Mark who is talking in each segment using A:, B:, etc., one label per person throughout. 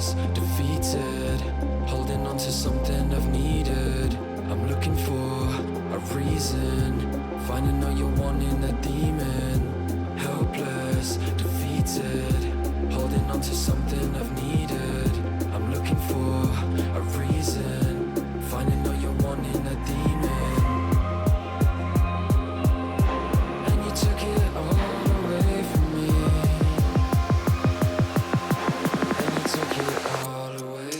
A: Helpless, defeated, holding on to something I've needed. I'm looking for a reason, finding all you're wanting, a demon. Helpless, defeated, holding on to something I've needed. I'm looking for a reason, finding all you're wanting, a demon. And you took it all away from me, and you took it all away.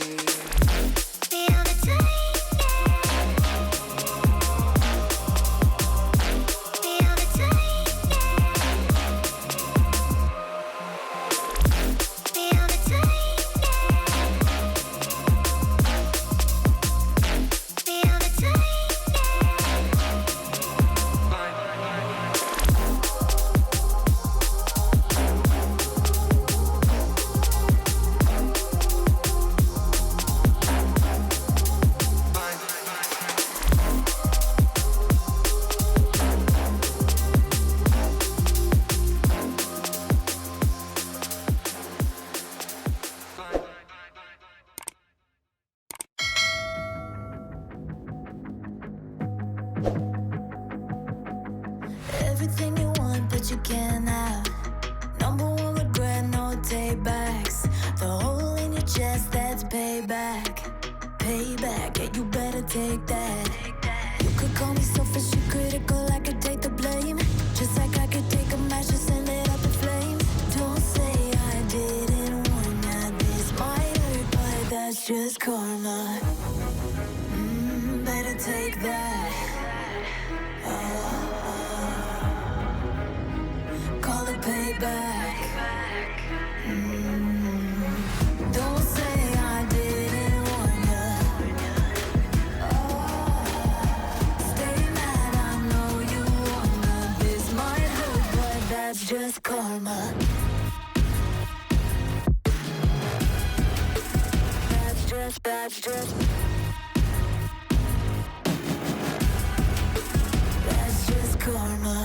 B: Everything you want, but you can't have. Number one regret, no takebacks. The hole in your chest, that's payback. Payback, yeah, you better take that. You could call me selfish and critical, I could take the blame. Just like I could take a match and send it up in flames. Don't say I didn't warn ya, this might hurt, but that's just karma. Better take that. Call it payback. Don't say I didn't warn ya. Stay mad, I know you wanna. This might hurt, but that's just karma. That's just That's just karma.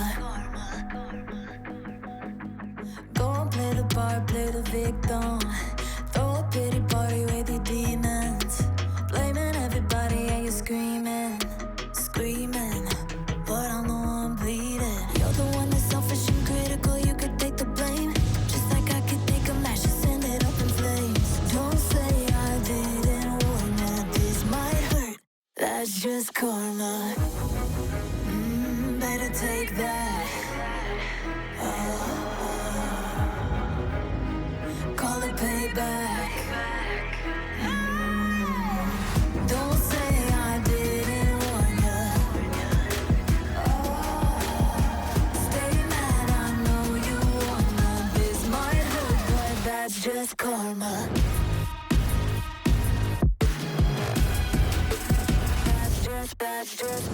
B: Go and play the part, play the victim. Throw a pity party with your demons. Blaming everybody and you're screaming, but I'm the one bleeding. You're the one that's selfish and critical, you could take the blame. Just like I could take a match and send it up in flames. Don't say I didn't warn ya, this might hurt, that's just karma. Better take that. Call it payback. Don't say I didn't warn ya. Stay mad, I know you wanna. This might hurt, but that's just karma. That's just